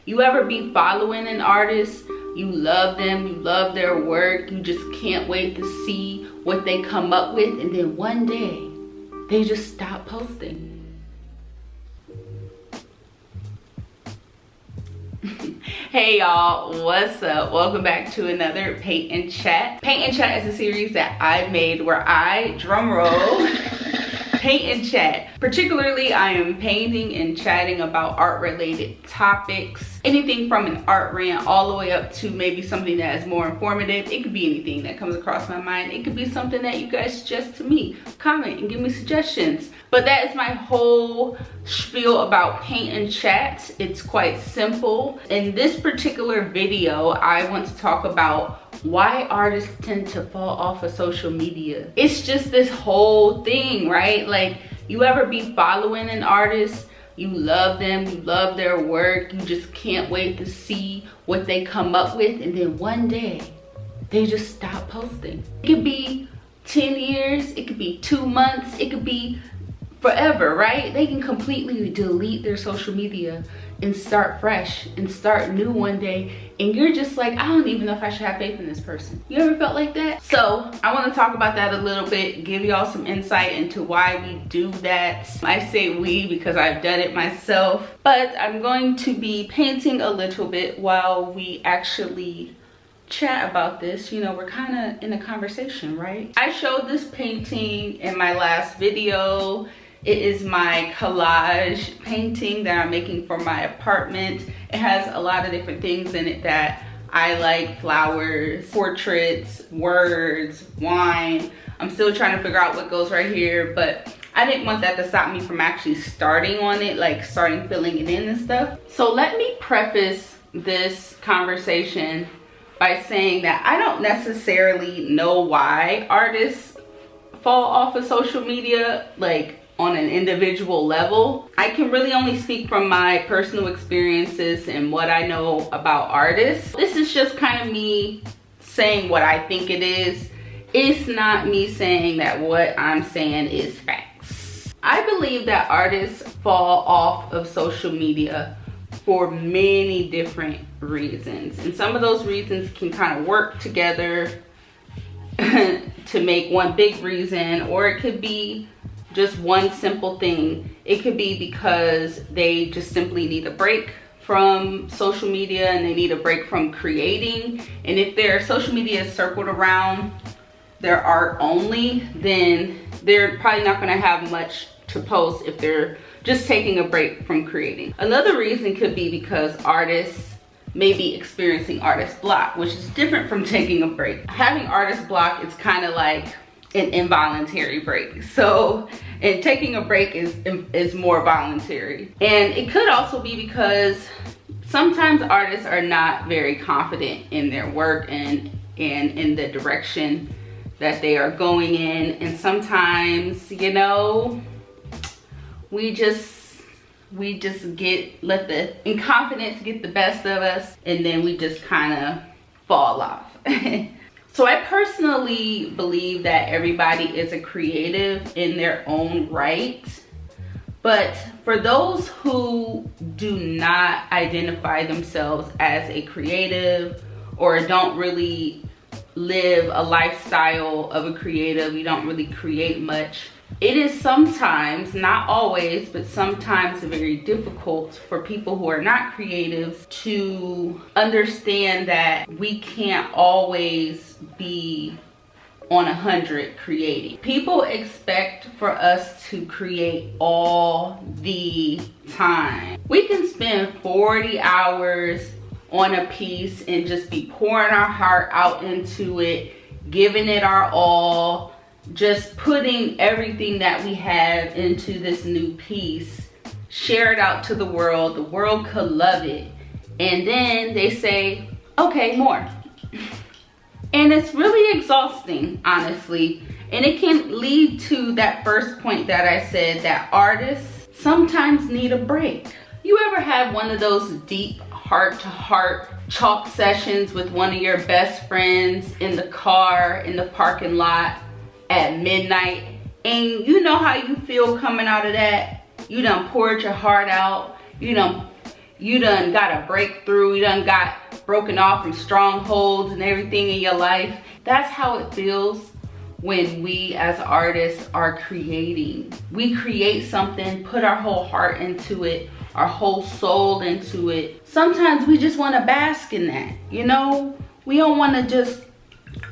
You ever be following an artist, you love them, you love their work, you just can't wait to see what they come up with, and then one day they just stop posting? Hey y'all, what's up? Welcome back to another Paint and Chat. Paint and Chat is a series that I made where I, drum roll, paint and chat. Particularly, I am painting and chatting about art related topics. Anything from an art rant all the way up to maybe something that is more informative. It could be anything that comes across my mind. It could be something that you guys suggest to me. Comment and give me suggestions. But that is my whole spiel about paint and chat. It's quite simple. In this particular video, I want to talk about why artists tend to fall off of social media. It's just this whole thing, right? Like, you ever be following an artist, you love them, you love their work, you just can't wait to see what they come up with, and then one day they just stop posting. It could be 10 years, it could be 2 months, it could be forever, right? They can completely delete their social media and start fresh and start new one day, and you're just like, I don't even know if I should have faith in this person. You ever felt like that? So I want to talk about that a little bit, give y'all some insight into why we do that. I say we because I've done it myself, but I'm going to be painting a little bit while we actually chat about this. You know, we're kind of in a conversation, right? I showed this painting in my last video. It is my collage painting that I'm making for my apartment. It has a lot of different things in it that I like: flowers, portraits, words, wine. I'm still trying to figure out what goes right here, but I didn't want that to stop me from actually starting on it, like starting filling it in and stuff. So let me preface this conversation by saying that I don't necessarily know why artists fall off of social media, like on an individual level. I can really only speak from my personal experiences and what I know about artists. This is just kind of me saying what I think it is. It's not me saying that what I'm saying is facts. I believe that artists fall off of social media for many different reasons, and some of those reasons can kind of work together to make one big reason, or it could be just one simple thing. It could be because they just simply need a break from social media and they need a break from creating. And if their social media is circled around their art only, then they're probably not going to have much to post if they're just taking a break from creating. Another reason could be because artists may be experiencing artist block, which is different from taking a break. Having artist block is kind of like an involuntary break. So, and taking a break is more voluntary. And it could also be because sometimes artists are not very confident in their work and in the direction that they are going in. And sometimes, you know, we just let the inconfidence get the best of us, and then we just kind of fall off. So I personally believe that everybody is a creative in their own right. But for those who do not identify themselves as a creative, or don't really live a lifestyle of a creative, you don't really create much, it is sometimes, not always, but sometimes very difficult for people who are not creatives to understand that we can't always be on 100 creating. People expect for us to create all the time. We can spend 40 hours on a piece and just be pouring our heart out into it, giving it our all, just putting everything that we have into this new piece, share it out to the world could love it, and then they say, okay, more. And it's really exhausting, honestly, and it can lead to that first point that I said, that artists sometimes need a break. You ever have one of those deep heart-to-heart chalk sessions with one of your best friends in the car, in the parking lot, at midnight, and you know how you feel coming out of that? You done poured your heart out, you you done got a breakthrough, you done got broken off from strongholds and everything in your life. That's how it feels when we as artists are creating. We create something, put our whole heart into it, our whole soul into it. Sometimes we just want to bask in that, you know? We don't want to just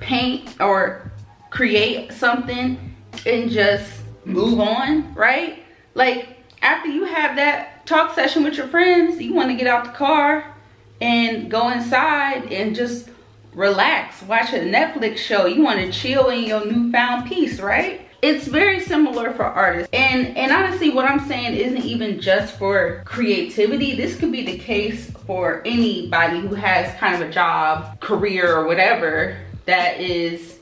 paint or create something and just move on, right? Like after you have that talk session with your friends, you want to get out the car and go inside and just relax, watch a Netflix show. You want to chill in your newfound peace, right? It's very similar for artists. And honestly, what I'm saying isn't even just for creativity. This could be the case for anybody who has kind of a job, career, or whatever that is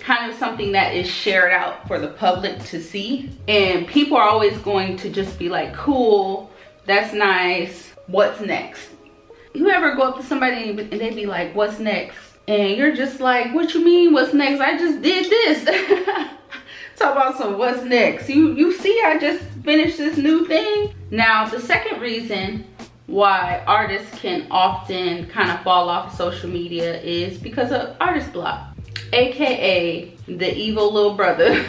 kind of something that is shared out for the public to see. And people are always going to just be like, cool, that's nice, what's next? You ever go up to somebody and they be like, what's next? And you're just like, what you mean, what's next? I just did this. Talk about some what's next. You see, I just finished this new thing. Now, the second reason why artists can often kind of fall off of social media is because of artist block, aka the evil little brother.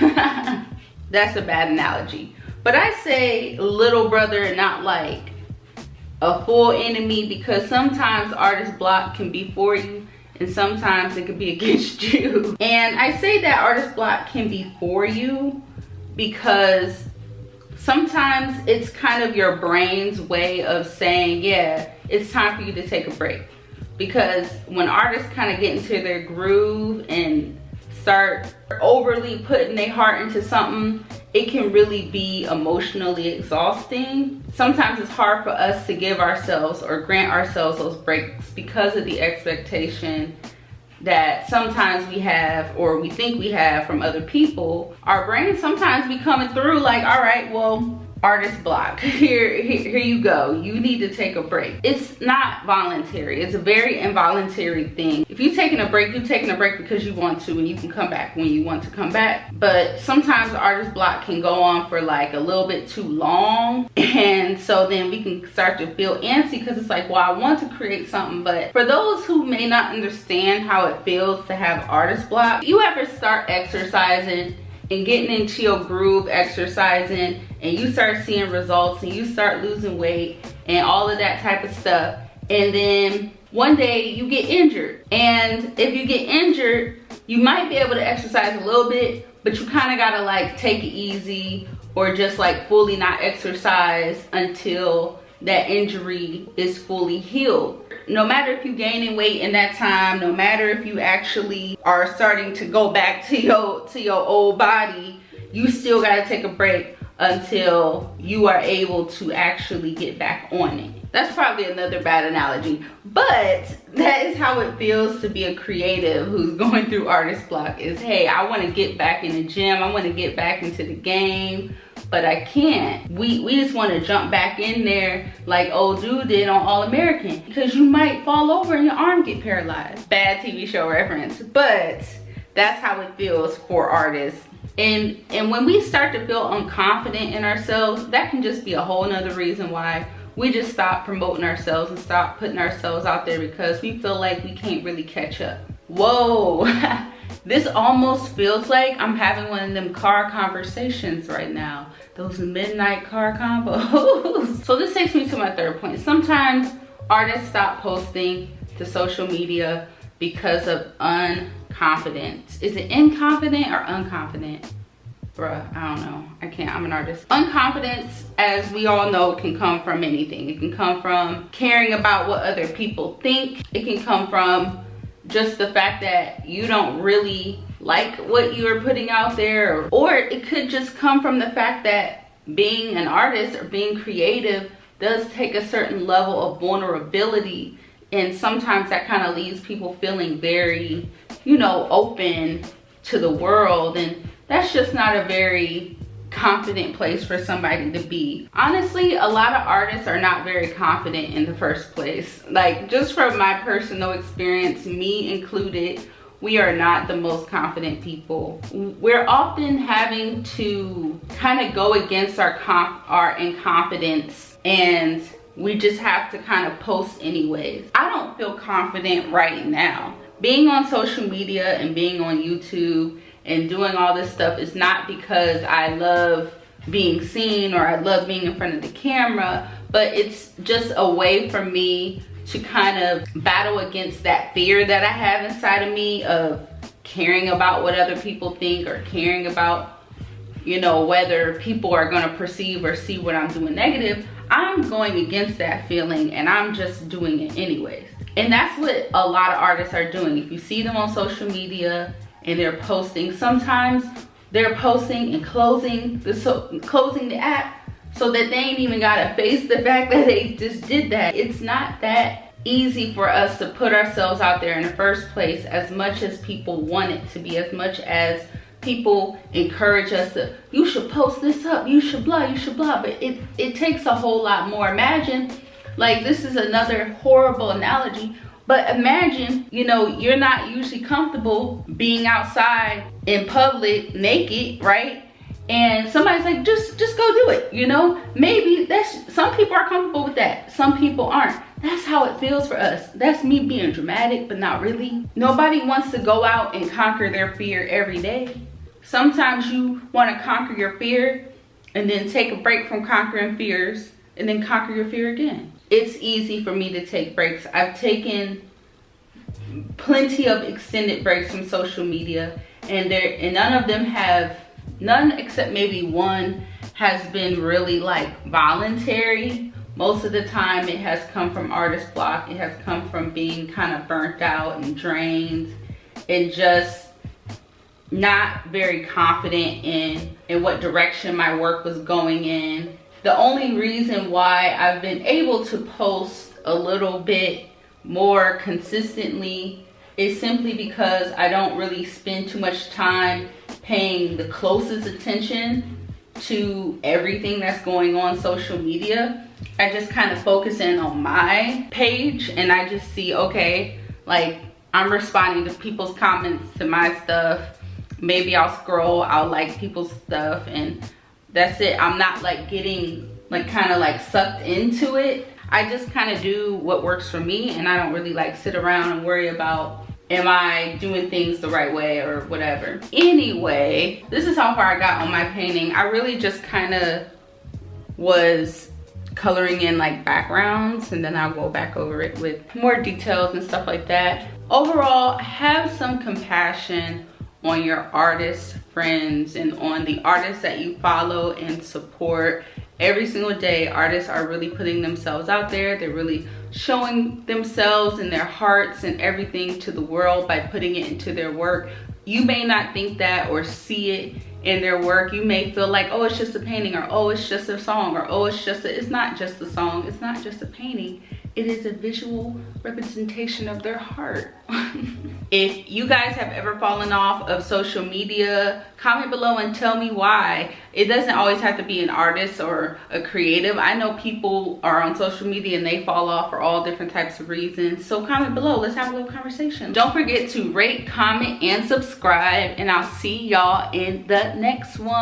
That's a bad analogy, but I say little brother, not like a full enemy, because sometimes artist block can be for you and sometimes it could be against you. And I say that artist block can be for you because sometimes it's kind of your brain's way of saying, yeah, it's time for you to take a break. Because when artists kind of get into their groove and start overly putting their heart into something, it can really be emotionally exhausting. Sometimes it's hard for us to give ourselves or grant ourselves those breaks because of the expectation that sometimes we have or we think we have from other people. Our brains sometimes be coming through like, all right, well, artist block, here you go, you need to take a break. It's not voluntary, it's a very involuntary thing. If you're taking a break, you're taking a break because you want to, and you can come back when you want to come back. But sometimes artist block can go on for like a little bit too long, and so then we can start to feel antsy because it's like, well, I want to create something. But for those who may not understand how it feels to have artist block, you ever start exercising and getting into your groove, exercising, and you start seeing results and you start losing weight and all of that type of stuff, and then one day you get injured. And if you get injured, you might be able to exercise a little bit, but you kind of gotta like take it easy or just like fully not exercise until that injury is fully healed. No matter if you're gaining weight in that time, no matter if you actually are starting to go back to your old body, you still gotta take a break until you are able to actually get back on it. That's probably another bad analogy, but that is how it feels to be a creative who's going through artist block. Is, hey, I want to get back in the gym, I want to get back into the game, but I can't. We just want to jump back in there like old dude did on All American, because you might fall over and your arm get paralyzed. Bad TV show reference, but that's how it feels for artists. And when we start to feel unconfident in ourselves, that can just be a whole nother reason why we just stop promoting ourselves and stop putting ourselves out there, because we feel like we can't really catch up. Whoa, this almost feels like I'm having one of them car conversations right now. Those midnight car combos. So this takes me to my third point. Sometimes artists stop posting to social media because of unconfidence. Is it inconfident or unconfident? Bruh, I don't know. I can't, I'm an artist. Unconfidence, as we all know, can come from anything. It can come from caring about what other people think. It can come from just the fact that you don't really like what you're putting out there. Or it could just come from the fact that being an artist or being creative does take a certain level of vulnerability. And sometimes that kind of leaves people feeling very, you know, open to the world. And that's just not a very confident place for somebody to be. Honestly, a lot of artists are not very confident in the first place. Like, just from my personal experience, me included, we are not the most confident people. We're often having to kind of go against our inconfidence and we just have to kind of post anyways. I don't feel confident right now. Being on social media and being on YouTube and doing all this stuff is not because I love being seen or I love being in front of the camera, but it's just a way for me to kind of battle against that fear that I have inside of me of caring about what other people think, or caring about, you know, whether people are going to perceive or see what I'm doing negative. I'm going against that feeling and I'm just doing it anyways. And that's what a lot of artists are doing. If you see them on social media and they're posting, sometimes they're posting and closing the app so that they ain't even gotta face the fact that they just did that. It's not that easy for us to put ourselves out there in the first place, as much as people want it to be, as much as people encourage us to, you should post this up, you should blah, but it takes a whole lot more. Imagine, like, this is another horrible analogy, but imagine, you know, you're not usually comfortable being outside in public naked, right? And somebody's like, just go do it, you know? Maybe some people are comfortable with that, some people aren't. That's how it feels for us. That's me being dramatic, but not really. Nobody wants to go out and conquer their fear every day. Sometimes you want to conquer your fear and then take a break from conquering fears and then conquer your fear again. It's easy for me to take breaks. I've taken plenty of extended breaks from social media, and none except maybe one has been really like voluntary. Most of the time it has come from artist block. It has come from being kind of burnt out and drained and just not very confident in what direction my work was going in. The only reason why I've been able to post a little bit more consistently is simply because I don't really spend too much time paying the closest attention to everything that's going on social media. I just kind of focus in on my page and I just see, okay, like, I'm responding to people's comments to my stuff. Maybe I'll scroll, I'll like people's stuff, and that's it. I'm not like getting like kind of like sucked into it. I just kind of do what works for me, and I don't really like sit around and worry about, am I doing things the right way or whatever. Anyway, this is how far I got on my painting. I really just kind of was coloring in like backgrounds, and then I'll go back over it with more details and stuff like that. Overall, have some compassion on your artist friends and on the artists that you follow and support. Every single day, artists are really putting themselves out there. They're really showing themselves and their hearts and everything to the world by putting it into their work. You may not think that or see it in their work. You may feel like, oh, it's just a painting, or oh, it's just a song, or oh, it's not just a song, it's not just a painting. It is a visual representation of their heart. If you guys have ever fallen off of social media, comment below and tell me why. It doesn't always have to be an artist or a creative. I know people are on social media and they fall off for all different types of reasons. So comment below, let's have a little conversation. Don't forget to rate, comment, and subscribe, and I'll see y'all in the next one.